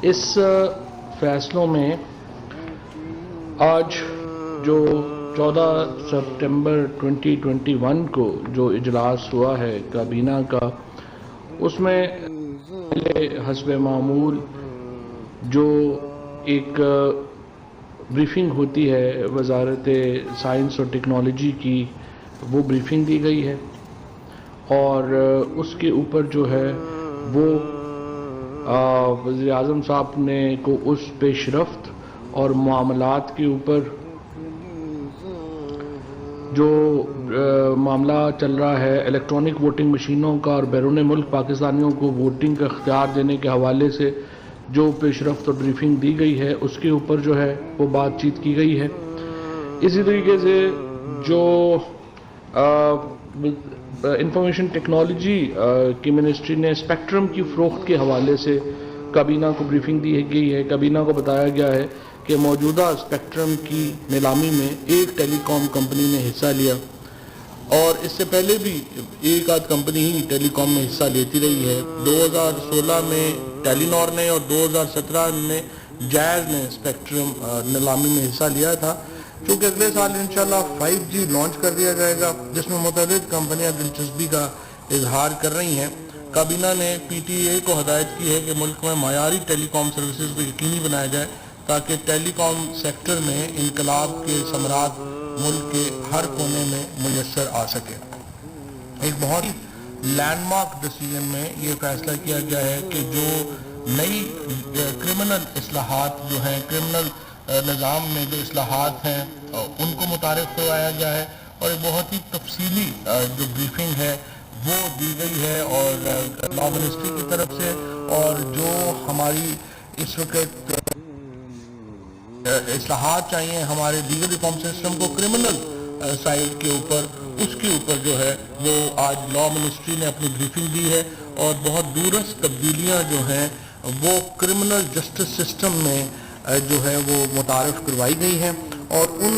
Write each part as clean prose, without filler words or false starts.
اس فیصلوں میں آج جو 14 سپٹمبر 2021 کو جو اجلاس ہوا ہے کابینہ کا، اس میں حسب معمول جو ایک بریفنگ ہوتی ہے وزارت سائنس اور ٹیکنالوجی کی، وہ بریفنگ دی گئی ہے، اور اس کے اوپر جو ہے وہ وزیر اعظم صاحب نے کو اس پیش رفت اور معاملات کے اوپر جو معاملہ چل رہا ہے الیکٹرانک ووٹنگ مشینوں کا اور بیرون ملک پاکستانیوں کو ووٹنگ کا اختیار دینے کے حوالے سے جو پیش رفت اور بریفنگ دی گئی ہے، اس کے اوپر جو ہے وہ بات چیت کی گئی ہے۔ اسی طریقے سے جو انفارمیشن ٹیکنالوجی کی منسٹری نے اسپیکٹرم کی فروخت کے حوالے سے کابینہ کو بریفنگ دی گئی ہے۔ کابینہ کو بتایا گیا ہے کہ موجودہ اسپیکٹرم کی نیلامی میں ایک ٹیلی کام کمپنی نے حصہ لیا، اور اس سے پہلے بھی ایک آدھ کمپنی ہی ٹیلی کام میں حصہ لیتی رہی ہے۔ 2016 میں ٹیلی نور نے اور 2017 میں جائز نے اسپیکٹرم نیلامی میں حصہ لیا تھا۔ چونکہ اگلے سال انشاءاللہ 5G لانچ کر دیا جائے گا، جس میں متعدد کمپنیاں دلچسپی کا اظہار کر رہی ہیں، کابینہ نے پی ٹی اے کو ہدایت کی ہے کہ ملک میں معیاری ٹیلی کام سروسز کو یقینی بنایا جائے تاکہ ٹیلی کام سیکٹر میں انقلاب کے ثمرات ملک کے ہر کونے میں میسر آ سکے۔ ایک بہت ہی لینڈ مارک ڈیسیژن میں یہ فیصلہ کیا گیا ہے کہ جو نئی کرمنل اصلاحات جو ہیں، کرمنل نظام میں جو اصلاحات ہیں، ان کو متعارف کروایا گیا ہے، اور ایک بہت ہی تفصیلی جو بریفنگ ہے وہ دی گئی ہے اور لا منسٹری کی طرف سے، اور جو ہماری اس وقت اصلاحات چاہیے ہمارے دیگر ریفارم سسٹم کو کرمنل سائڈ کے اوپر، اس کے اوپر جو ہے وہ آج لا منسٹری نے اپنی بریفنگ دی ہے، اور بہت دورست تبدیلیاں جو ہیں وہ کرمنل جسٹس سسٹم میں جو ہے وہ متعارف کروائی گئی ہیں، اور ان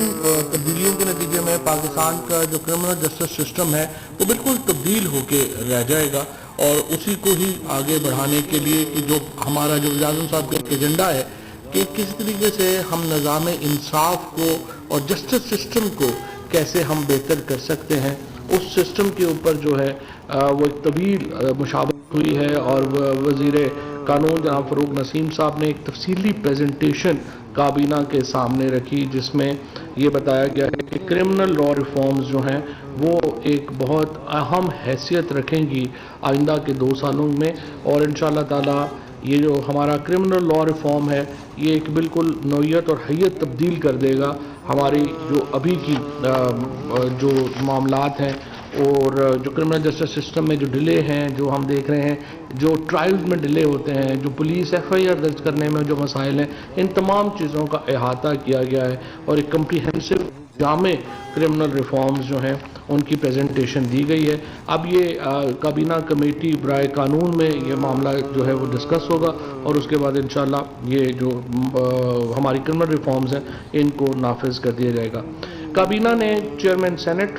تبدیلیوں کے نتیجے میں پاکستان کا جو کرمنل جسٹس سسٹم ہے وہ بالکل تبدیل ہو کے رہ جائے گا، اور اسی کو ہی آگے بڑھانے کے لیے کہ جو ہمارا جو وزیر اعظم صاحب کا ایجنڈا ہے کہ کس طریقے سے ہم نظام انصاف کو اور جسٹس سسٹم کو کیسے ہم بہتر کر سکتے ہیں، اس سسٹم کے اوپر جو ہے وہ ایک طویل مشاورت ہوئی ہے، اور وزیر قانون جناب فاروق نسیم صاحب نے ایک تفصیلی پریزنٹیشن کابینہ کے سامنے رکھی، جس میں یہ بتایا گیا ہے کہ کرمنل لا ریفارمز جو ہیں وہ ایک بہت اہم حیثیت رکھیں گی آئندہ کے 2 سالوں میں، اور انشاءاللہ تعالی یہ جو ہمارا کرمنل لا ریفارم ہے یہ ایک بالکل نوعیت اور حیت تبدیل کر دے گا ہماری جو ابھی کی جو معاملات ہیں، اور جو کرمنل جسٹس سسٹم میں جو ڈیلے ہیں جو ہم دیکھ رہے ہیں، جو ٹرائلز میں ڈیلے ہوتے ہیں، جو پولیس FIR درج کرنے میں جو مسائل ہیں، ان تمام چیزوں کا احاطہ کیا گیا ہے، اور ایک کمپریہنسو جامع کرمنل ریفارمز جو ہیں ان کی پریزنٹیشن دی گئی ہے۔ اب یہ کابینہ کمیٹی برائے قانون میں یہ معاملہ جو ہے وہ ڈسکس ہوگا، اور اس کے بعد انشاءاللہ یہ جو ہماری کرمنل ریفارمز ہیں ان کو نافذ کر دیا جائے گا۔ کابینہ نے چیئرمین سینٹ،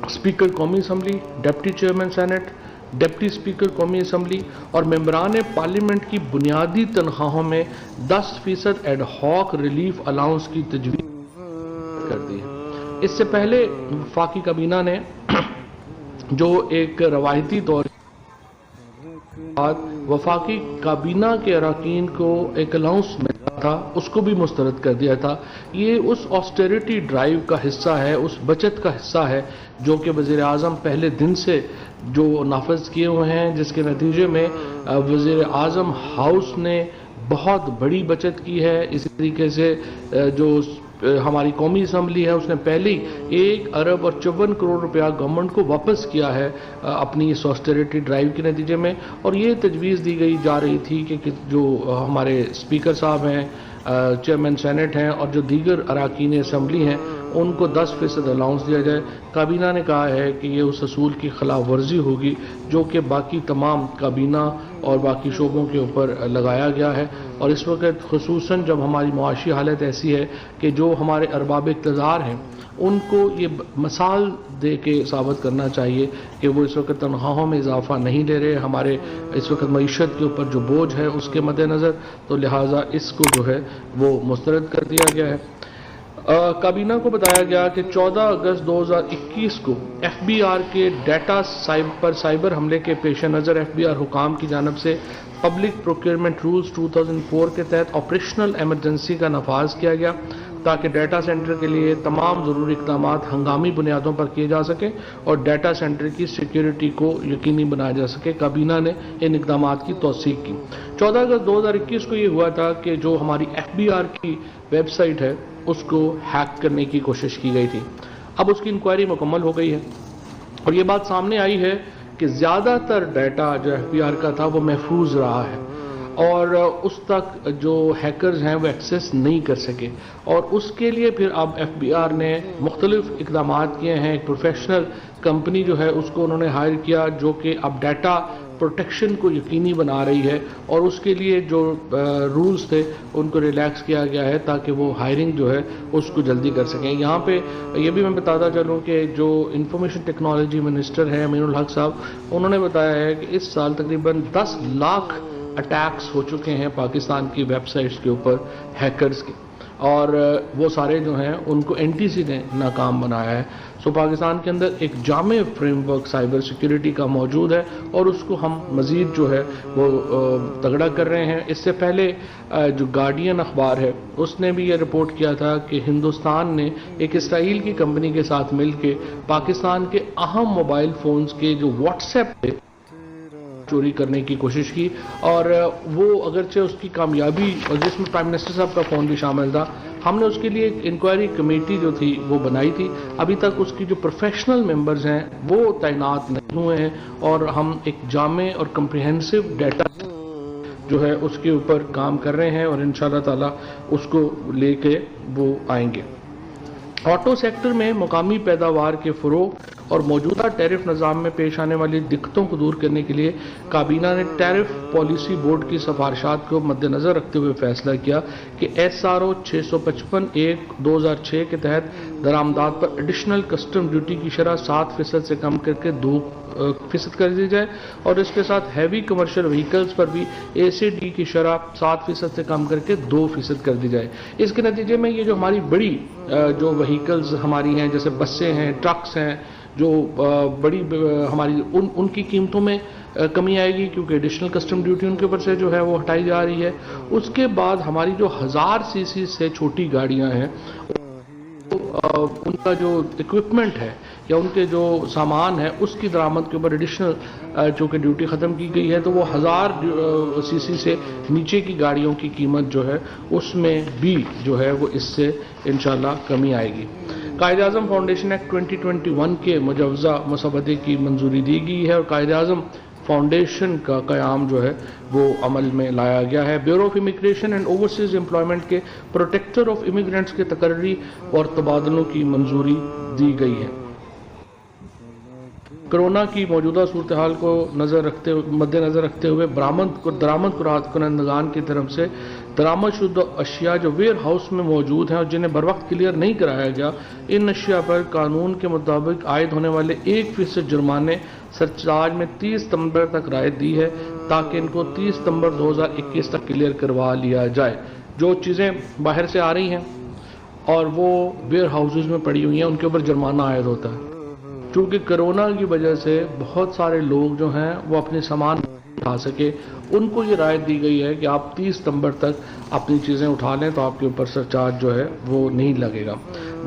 اسپیکر قومی assembly, deputy chairman senate, deputy speaker قومی اسمبلی اور ممبران پارلیمنٹ کی بنیادی تنخواہوں میں 10% ایڈ ہاک ریلیف الاؤنس کی تجویز کر دی ہے۔ اس سے پہلے وفاقی کابینہ نے جو ایک روایتی طور وفاقی کابینہ کے اراکین کو ایک الاؤنس ملتا تھا، اس کو بھی مسترد کر دیا تھا۔ یہ اس آسٹیریٹی ڈرائیو کا حصہ ہے، اس بچت کا حصہ ہے جو کہ وزیر اعظم پہلے دن سے جو نافذ کیے ہوئے ہیں، جس کے نتیجے میں وزیر اعظم ہاؤس نے بہت بڑی بچت کی ہے۔ اسی طریقے سے جو ہماری قومی اسمبلی ہے اس نے پہلے ہی 1 ارب اور 54 کروڑ روپیہ گورنمنٹ کو واپس کیا ہے اپنی اس آسٹیریٹی ڈرائیو کے نتیجے میں، اور یہ تجویز دی گئی جا رہی تھی کہ جو ہمارے اسپیکر صاحب ہیں، چیئرمین سینٹ ہیں، اور جو دیگر اراکین اسمبلی ہیں، ان کو 10% الاؤنس دیا جائے۔ کابینہ نے کہا ہے کہ یہ اس اصول کی خلاف ورزی ہوگی جو کہ باقی تمام کابینہ اور باقی شعبوں کے اوپر لگایا گیا ہے، اور اس وقت خصوصاً جب ہماری معاشی حالت ایسی ہے کہ جو ہمارے ارباب اقتدار ہیں ان کو یہ مثال دے کے ثابت کرنا چاہیے کہ وہ اس وقت تنخواہوں میں اضافہ نہیں لے رہے، ہمارے اس وقت معیشت کے اوپر جو بوجھ ہے اس کے مد نظر، تو لہٰذا اس کو جو ہے وہ مسترد کر دیا گیا ہے۔ کابینہ کو بتایا گیا کہ 14 اگست 2021 کو ایف بی آر کے ڈیٹا پر سائبر حملے کے پیش نظر ایف بی آر حکام کی جانب سے پبلک پروکیورمنٹ رولز 2004 کے تحت آپریشنل ایمرجنسی کا نفاذ کیا گیا تاکہ ڈیٹا سینٹر کے لیے تمام ضروری اقدامات ہنگامی بنیادوں پر کیے جا سکیں اور ڈیٹا سینٹر کی سیکیورٹی کو یقینی بنایا جا سکے۔ کابینہ نے ان اقدامات کی توثیق کی۔ 14 اگست 2021 کو یہ ہوا تھا کہ جو ہماری ایف بی آر کی ویب سائٹ ہے اس کو ہیک کرنے کی کوشش کی گئی تھی۔ اب اس کی انکوائری مکمل ہو گئی ہے اور یہ بات سامنے آئی ہے کہ زیادہ تر ڈیٹا جو ایف بی آر کا تھا وہ محفوظ رہا ہے اور اس تک جو ہیکرز ہیں وہ ایکسیس نہیں کر سکے، اور اس کے لیے پھر اب ایف بی آر نے مختلف اقدامات کیے ہیں۔ ایک پروفیشنل کمپنی جو ہے اس کو انہوں نے ہائر کیا جو کہ اب ڈیٹا پروٹیکشن کو یقینی بنا رہی ہے، اور اس کے لیے جو رولز تھے ان کو ریلیکس کیا گیا ہے تاکہ وہ ہائرنگ جو ہے اس کو جلدی کر سکیں۔ یہاں پہ یہ بھی میں بتاتا چلوں کہ جو انفارمیشن ٹیکنالوجی منسٹر ہیں امین الحق صاحب، انہوں نے بتایا ہے کہ اس سال تقریباً 10 لاکھ اٹیکس ہو چکے ہیں پاکستان کی ویب سائٹس کے اوپر ہیکرز کے، اور وہ سارے جو ہیں ان کو این ٹی سی نے ناکام بنایا ہے۔ سو پاکستان کے اندر ایک جامع فریم ورک سائبر سیکیورٹی کا موجود ہے اور اس کو ہم مزید جو ہے وہ تگڑا کر رہے ہیں۔ اس سے پہلے جو گارڈین اخبار ہے اس نے بھی یہ رپورٹ کیا تھا کہ ہندوستان نے ایک اسرائیل کی کمپنی کے ساتھ مل کے پاکستان کے اہم موبائل فونز کے جو واٹس ایپ پہ چوری کرنے کی کوشش کی، اور وہ اگرچہ اس کی کامیابی اور جس میں پرائم منسٹر صاحب کا فون بھی شامل تھا، ہم نے اس کے لیے ایک انکوائری کمیٹی جو تھی وہ بنائی تھی۔ ابھی تک اس کی جو پروفیشنل ممبرز ہیں وہ تعینات نہیں ہوئے ہیں، اور ہم ایک جامع اور کمپریہنسو ڈیٹا جو ہے اس کے اوپر کام کر رہے ہیں اور انشاءاللہ تعالی اس کو لے کے وہ آئیں گے۔ آٹو سیکٹر میں مقامی پیداوار کے فروغ اور موجودہ ٹیرف نظام میں پیش آنے والی دقتوں کو دور کرنے کے لیے کابینہ نے ٹیرف پالیسی بورڈ کی سفارشات کو مد نظر رکھتے ہوئے فیصلہ کیا کہ ایس آر او 655/2006 کے تحت درآمدات پر ایڈیشنل کسٹم ڈیوٹی کی شرح 7% سے کم کر کے 2% کر دی جائے، اور اس کے ساتھ ہیوی کمرشل وہیکلز پر بھی اے سی ڈی کی شرح 7% سے کم کر کے 2% کر دی جائے۔ اس کے نتیجے میں یہ جو ہماری بڑی جو وہیکلز ہماری ہیں جیسے بسیں ہیں، ٹرکس ہیں، جو بڑی ہماری ان کی قیمتوں میں کمی آئے گی کیونکہ ایڈیشنل کسٹم ڈیوٹی ان کے اوپر سے جو ہے وہ ہٹائی جا رہی ہے۔ اس کے بعد ہماری جو 1000 سی سی سے چھوٹی گاڑیاں ہیں ان کا جو اکوپمنٹ ہے یا ان کے جو سامان ہے اس کی درآمد کے اوپر ایڈیشنل چونکہ ڈیوٹی ختم کی گئی ہے، تو وہ 1000 سی سی سے نیچے کی گاڑیوں کی قیمت جو ہے اس میں بھی جو ہے وہ اس سے انشاءاللہ کمی آئے گی۔ قائد اعظم فاؤنڈیشن ایکٹ 2021 کے مجوزہ مسودے کی منظوری دی گئی ہے اور قائد اعظم فاؤنڈیشن کا قیام جو ہے وہ عمل میں لایا گیا ہے۔ Bureau of immigration and overseas employment کے پروٹیکٹر آف امیگرینٹس کے تقرری اور تبادلوں کی منظوری دی گئی ہے۔ کرونا کی موجودہ صورتحال کو مد نظر رکھتے ہوئے درآمد کنندگان کی طرف سے درآمد شدہ اشیاء جو ویئر ہاؤس میں موجود ہیں اور جنہیں بروقت کلیئر نہیں کرایا گیا، ان اشیاء پر قانون کے مطابق عائد ہونے والے 1% جرمانے سرچارج میں 30 ستمبر تک رعایت دی ہے تاکہ ان کو 30 ستمبر 2021 تک کلیئر کروا لیا جائے۔ جو چیزیں باہر سے آ رہی ہیں اور وہ ویئر ہاؤسز میں پڑی ہوئی ہیں ان کے اوپر جرمانہ عائد ہوتا ہے۔ چونکہ کرونا کی وجہ سے بہت سارے لوگ جو ہیں وہ اپنے سامان اٹھا سکے، ان کو یہ رعایت دی گئی ہے کہ آپ 30 ستمبر تک اپنی چیزیں اٹھا لیں تو آپ کے اوپر سرچارج جو ہے وہ نہیں لگے گا۔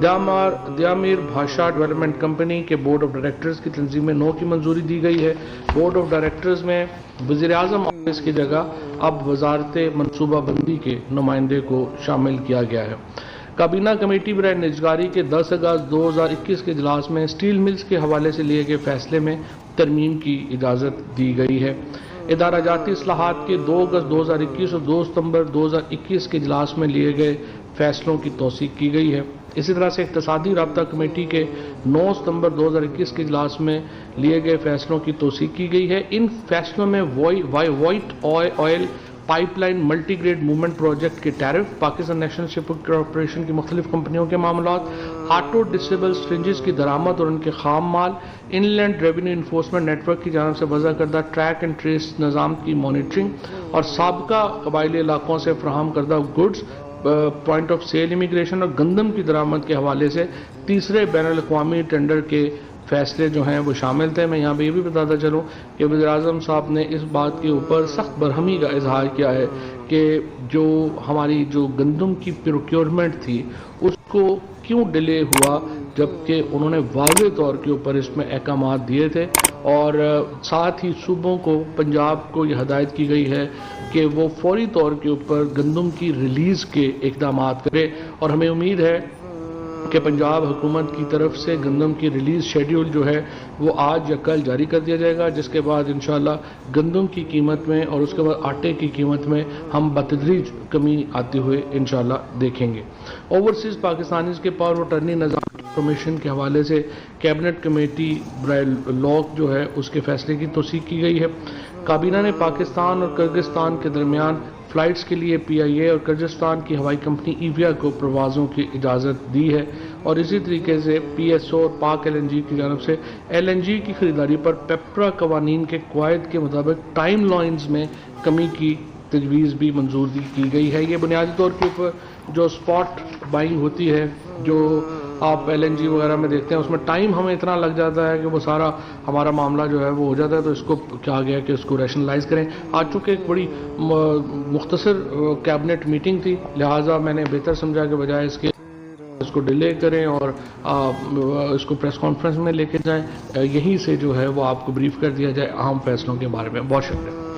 دیامیر بھاشا ڈیولپمنٹ کمپنی کے بورڈ آف ڈائریکٹرز کی تنظیم 9 کی منظوری دی گئی ہے۔ بورڈ آف ڈائریکٹرز میں وزیر اعظم آفس کی جگہ اب وزارت منصوبہ بندی کے نمائندے کو شامل کیا گیا ہے۔ کابینہ کمیٹی برائے نجکاری کے 10 اگست 2021 کے اجلاس میں اسٹیل ملز کے حوالے سے لیے گئے فیصلے میں ترمیم کی اجازت دی گئی ہے۔ ادارہ جاتی اصلاحات کے 2 اگست 2021 اور 2 ستمبر 2021 کے اجلاس میں لیے گئے فیصلوں کی توثیق کی گئی ہے۔ اسی طرح سے اقتصادی رابطہ کمیٹی کے 9 ستمبر 2021 کے اجلاس میں لیے گئے فیصلوں کی توثیق کی گئی ہے۔ ان فیصلوں میں white oil pipeline multi grade movement project کے tariff, Pakistan National Shipping Corporation کی مختلف کمپنیوں کے معاملات، آٹو ڈسیبل سرنجز کی درآمد اور ان کے خام مال، inland revenue enforcement network کی جانب سے وضع کردہ ٹریک اینڈ ٹریس نظام کی مانیٹرنگ اور سابقہ قبائلی علاقوں سے فراہم کردہ goods point of sale immigration اور گندم کی درآمد کے حوالے سے تیسرے بین الاقوامی ٹینڈر کے فیصلے جو ہیں وہ شامل تھے۔ میں یہاں پہ یہ بھی بتاتا چلوں کہ وزیر اعظم صاحب نے اس بات کے اوپر سخت برہمی کا اظہار کیا ہے کہ جو ہماری جو گندم کی پروکیورمنٹ تھی اس کو کیوں ڈیلے ہوا، جبکہ انہوں نے واضح طور کے اوپر اس میں احکامات دیے تھے، اور ساتھ ہی صوبوں کو، پنجاب کو یہ ہدایت کی گئی ہے کہ وہ فوری طور کے اوپر گندم کی ریلیز کے اقدامات کرے، اور ہمیں امید ہے کہ پنجاب حکومت کی طرف سے گندم کی ریلیز شیڈیول جو ہے وہ آج یا کل جاری کر دیا جائے گا، جس کے بعد انشاءاللہ گندم کی قیمت میں اور اس کے بعد آٹے کی قیمت میں ہم بتدریج کمی آتے ہوئے انشاءاللہ دیکھیں گے۔ اوورسیز پاکستانیز کے پاور آف اٹرنی نظام کمیشن کے حوالے سے کیبنٹ کمیٹی برائے لاء جو ہے اس کے فیصلے کی توثیق کی گئی ہے۔ کابینہ نے پاکستان اور کرغزستان کے درمیان فلائٹس کے لیے پی آئی اے اور کرغزستان کی ہوائی کمپنی ایویا کو پروازوں کی اجازت دی ہے، اور اسی طریقے سے پی ایس او اور پاک ایل این جی کی جانب سے ایل این جی کی خریداری پر پیپرا قوانین کے قواعد کے مطابق ٹائم لائنز میں کمی کی تجویز بھی منظور کی گئی ہے۔ یہ بنیادی طور کے اوپر جو اسپاٹ بائنگ ہوتی ہے، جو آپ ایل این جی وغیرہ میں دیکھتے ہیں، اس میں ٹائم ہمیں اتنا لگ جاتا ہے کہ وہ سارا ہمارا معاملہ جو ہے وہ ہو جاتا ہے، تو اس کو کہا گیا کہ اس کو ریشنلائز کریں۔ آج چونکہ ایک بڑی مختصر کیبنٹ میٹنگ تھی، لہٰذا میں نے بہتر سمجھا کہ بجائے اس کو ڈیلے کریں اور اس کو پریس کانفرنس میں لے کے جائیں، یہیں سے جو ہے وہ آپ کو بریف کر دیا جائے اہم فیصلوں کے بارے میں۔ بہت شکریہ۔